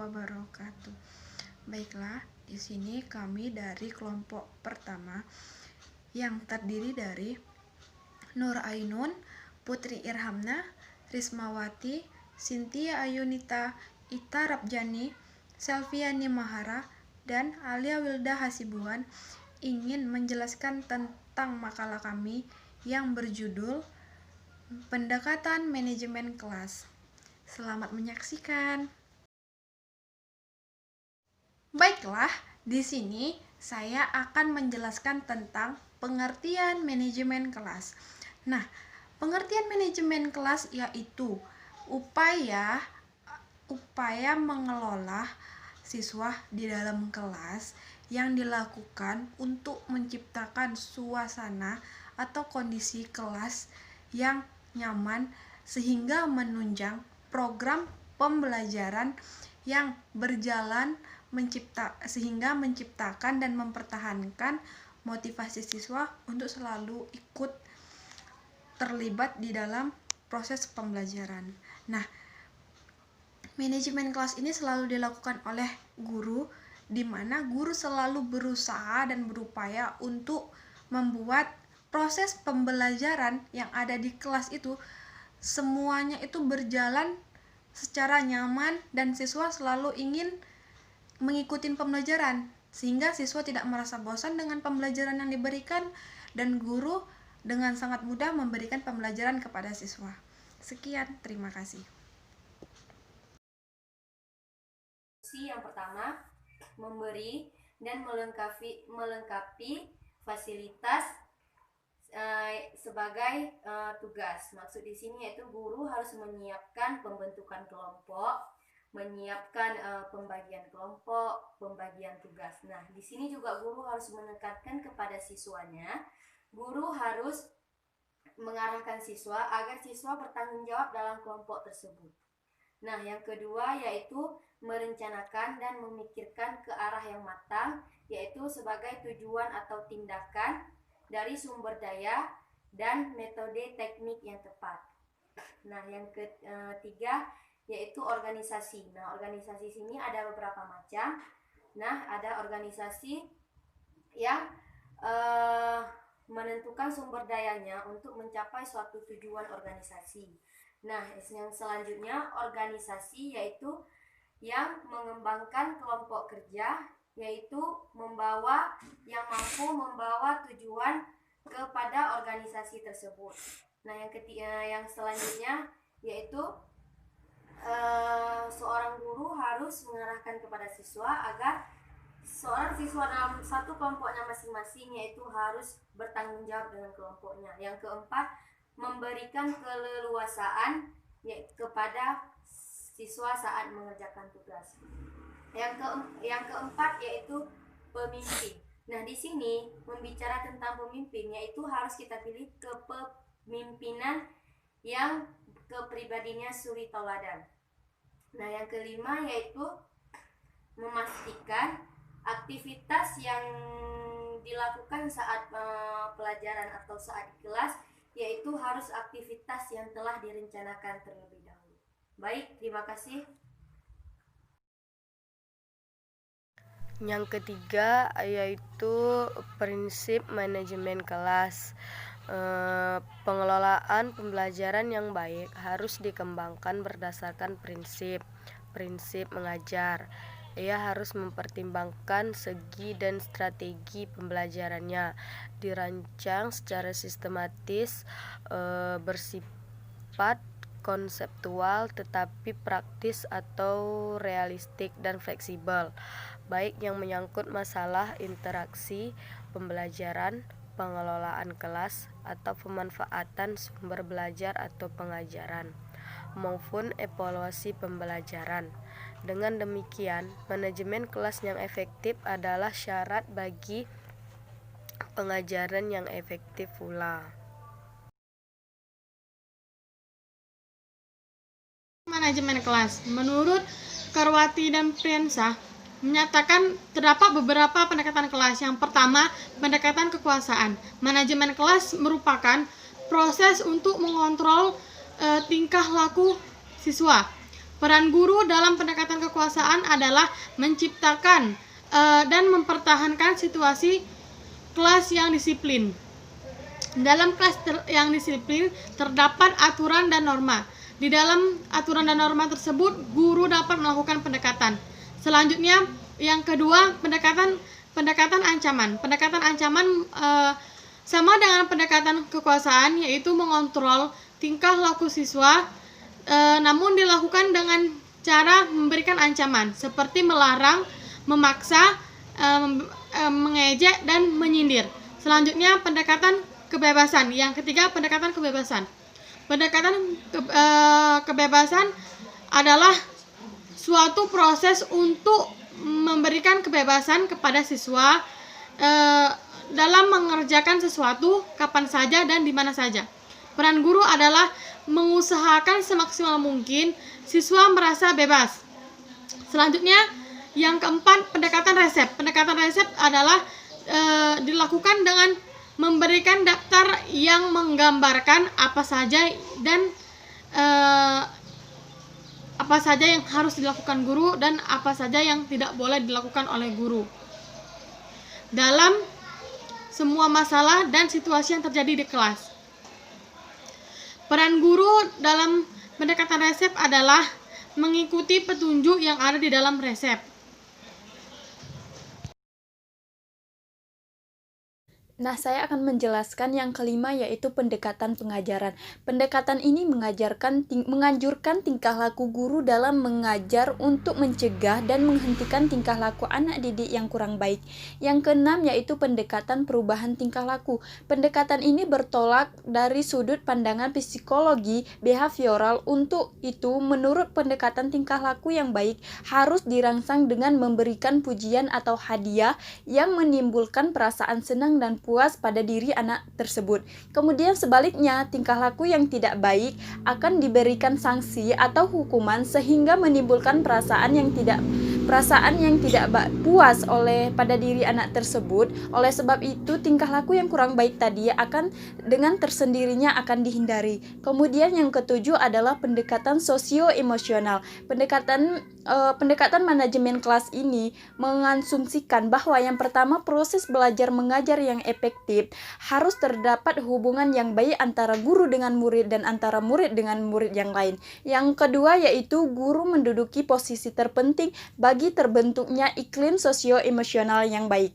wabarakatuh. Baiklah, di sini kami dari kelompok pertama yang terdiri dari Nur Ainun, Putri Irhamna, Rismawati, Cynthia Ayunita, Ita Rabjani, Selviani Mahara, dan Alia Wilda Hasibuan ingin menjelaskan tentang makalah kami yang berjudul Pendekatan Manajemen Kelas. Selamat menyaksikan. Baiklah, di sini saya akan menjelaskan tentang pengertian manajemen kelas. Nah, pengertian manajemen kelas yaitu upaya mengelola siswa di dalam kelas yang dilakukan untuk menciptakan suasana atau kondisi kelas yang nyaman sehingga menunjang program pembelajaran yang berjalan sehingga menciptakan dan mempertahankan motivasi siswa untuk selalu ikut terlibat di dalam proses pembelajaran. Nah, manajemen kelas ini selalu dilakukan oleh guru, di mana guru selalu berusaha dan berupaya untuk membuat proses pembelajaran yang ada di kelas itu semuanya itu berjalan secara nyaman dan siswa selalu ingin mengikuti pembelajaran sehingga siswa tidak merasa bosan dengan pembelajaran yang diberikan dan guru dengan sangat mudah memberikan pembelajaran kepada siswa. Sekian, terima kasih. Yang pertama, memberi dan melengkapi fasilitas sebagai tugas. Maksud di sini yaitu guru harus menyiapkan pembentukan kelompok, menyiapkan pembagian kelompok, pembagian tugas. Nah, di sini juga guru harus menekankan kepada siswanya. Guru harus mengarahkan siswa agar siswa bertanggung jawab dalam kelompok tersebut. Nah, yang kedua yaitu merencanakan dan memikirkan ke arah yang matang, yaitu sebagai tujuan atau tindakan dari sumber daya dan metode teknik yang tepat. Nah, yang ketiga yaitu organisasi. Nah, organisasi sini ada beberapa macam. Nah, ada organisasi yang menentukan sumber dayanya untuk mencapai suatu tujuan organisasi. Nah, yang selanjutnya organisasi yaitu yang mengembangkan kelompok kerja, yaitu yang mampu membawa tujuan kepada organisasi tersebut. Nah, yang selanjutnya yaitu seorang guru harus mengarahkan kepada siswa agar seorang siswa dalam satu kelompoknya masing-masing yaitu harus bertanggung jawab dengan kelompoknya. Yang keempat, memberikan keleluasaan kepada siswa saat mengerjakan tugas. Yang keempat yaitu pemimpin. Nah, di sini membicara tentang pemimpin yaitu harus kita pilih kepemimpinan yang kepribadiannya suri tauladan. Nah, yang kelima yaitu memastikan aktivitas yang dilakukan saat pelajaran atau saat di kelas yaitu harus aktivitas yang telah direncanakan terlebih dahulu. Baik, terima kasih. Yang ketiga yaitu prinsip manajemen kelas. Pengelolaan pembelajaran yang baik harus dikembangkan berdasarkan prinsip mengajar. Ia harus mempertimbangkan segi dan strategi pembelajarannya, dirancang secara sistematis, bersifat konseptual tetapi praktis atau realistik dan fleksibel, baik yang menyangkut masalah interaksi pembelajaran, pengelolaan kelas, atau pemanfaatan sumber belajar atau pengajaran, maupun evaluasi pembelajaran. Dengan demikian, manajemen kelas yang efektif adalah syarat bagi pengajaran yang efektif pula. Manajemen kelas. Menurut Karwati dan Priyansa menyatakan terdapat beberapa pendekatan kelas. Yang pertama, pendekatan kekuasaan. Manajemen kelas merupakan proses untuk mengontrol tingkah laku siswa. Peran guru dalam pendekatan kekuasaan adalah menciptakan dan mempertahankan situasi kelas yang disiplin. Dalam kelas yang disiplin terdapat aturan dan norma. Di dalam aturan dan norma tersebut, guru dapat melakukan pendekatan. Selanjutnya, yang kedua, pendekatan ancaman. Pendekatan ancaman sama dengan pendekatan kekuasaan, yaitu mengontrol tingkah laku siswa, namun dilakukan dengan cara memberikan ancaman, seperti melarang, memaksa, mengejek, dan menyindir. Selanjutnya, pendekatan kebebasan. Yang ketiga, pendekatan kebebasan. Pendekatan kebebasan adalah suatu proses untuk memberikan kebebasan kepada siswa dalam mengerjakan sesuatu kapan saja dan di mana saja. Peran guru adalah mengusahakan semaksimal mungkin siswa merasa bebas. Selanjutnya, yang keempat, pendekatan resep. Pendekatan resep adalah dilakukan dengan memberikan daftar yang menggambarkan apa saja dan apa saja yang harus dilakukan guru dan apa saja yang tidak boleh dilakukan oleh guru dalam semua masalah dan situasi yang terjadi di kelas. Peran guru dalam pendekatan resep adalah mengikuti petunjuk yang ada di dalam resep. Nah, saya akan menjelaskan yang kelima, yaitu pendekatan pengajaran. Pendekatan ini menganjurkan tingkah laku guru dalam mengajar untuk mencegah dan menghentikan tingkah laku anak didik yang kurang baik. Yang keenam, yaitu pendekatan perubahan tingkah laku. Pendekatan ini bertolak dari sudut pandangan psikologi behavioral. Untuk itu, menurut pendekatan tingkah laku yang baik harus dirangsang dengan memberikan pujian atau hadiah yang menimbulkan perasaan senang dan puas pada diri anak tersebut. Kemudian sebaliknya, tingkah laku yang tidak baik akan diberikan sanksi atau hukuman sehingga menimbulkan perasaan yang tidak puas pada diri anak tersebut. Oleh sebab itu, tingkah laku yang kurang baik tadi akan dengan tersendirinya akan dihindari. Kemudian yang ketujuh adalah pendekatan sosio-emosional. Pendekatan manajemen kelas ini mengasumsikan bahwa yang pertama, proses belajar mengajar yang efektif harus terdapat hubungan yang baik antara guru dengan murid dan antara murid dengan murid yang lain. Yang kedua, yaitu guru menduduki posisi terpenting bagi terbentuknya iklim sosio-emosional yang baik.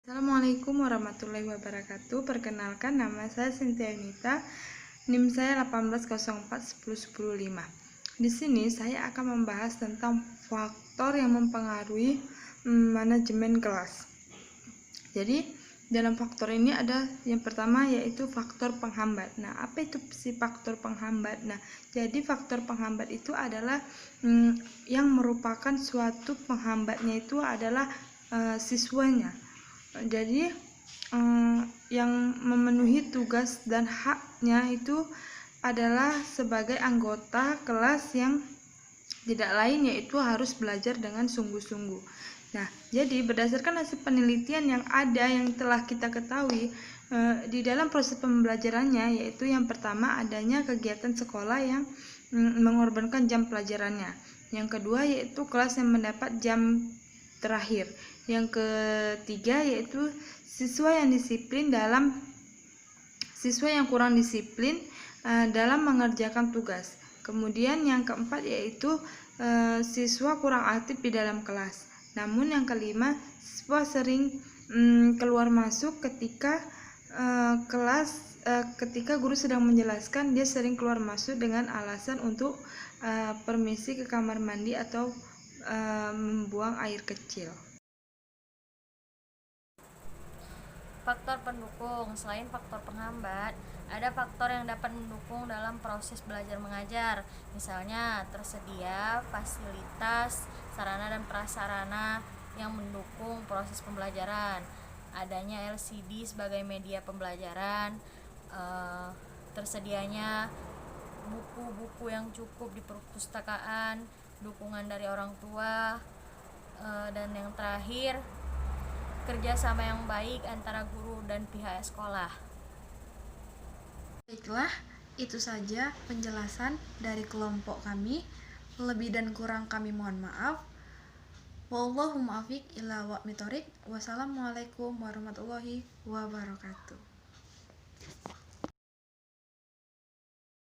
Assalamualaikum warahmatullahi wabarakatuh. Perkenalkan, nama saya Cynthia Yunita, NIM saya 18041015. Di sini saya akan membahas tentang faktor yang mempengaruhi manajemen kelas. Jadi, dalam faktor ini ada yang pertama, yaitu faktor penghambat. Nah, apa itu si faktor penghambat? Nah, jadi faktor penghambat itu adalah yang merupakan suatu penghambatnya itu adalah siswanya. Jadi yang memenuhi tugas dan haknya itu adalah sebagai anggota kelas yang tidak lain, yaitu harus belajar dengan sungguh-sungguh. Nah, jadi berdasarkan hasil penelitian yang ada yang telah kita ketahui di dalam proses pembelajarannya, yaitu yang pertama adanya kegiatan sekolah yang mengorbankan jam pelajarannya. Yang kedua, yaitu kelas yang mendapat jam terakhir. Yang ketiga, yaitu siswa yang kurang disiplin dalam mengerjakan tugas. Kemudian yang keempat, yaitu siswa kurang aktif di dalam kelas. Namun yang kelima, siswa sering keluar masuk ketika ketika guru sedang menjelaskan, dia sering keluar masuk dengan alasan untuk permisi ke kamar mandi atau membuang air kecil. Faktor pendukung. Selain faktor penghambat, ada faktor yang dapat mendukung dalam proses belajar mengajar. Misalnya, tersedia fasilitas, sarana dan prasarana yang mendukung proses pembelajaran. Adanya LCD sebagai media pembelajaran, tersedianya buku-buku yang cukup di perpustakaan, dukungan dari orang tua, dan yang terakhir, kerjasama yang baik antara guru dan pihak sekolah. Baiklah, Itu saja penjelasan dari kelompok kami. Lebih dan kurang kami mohon maaf. Wallahu muwaffiq ila aqwamit thoriq. Wassalamualaikum warahmatullahi wabarakatuh.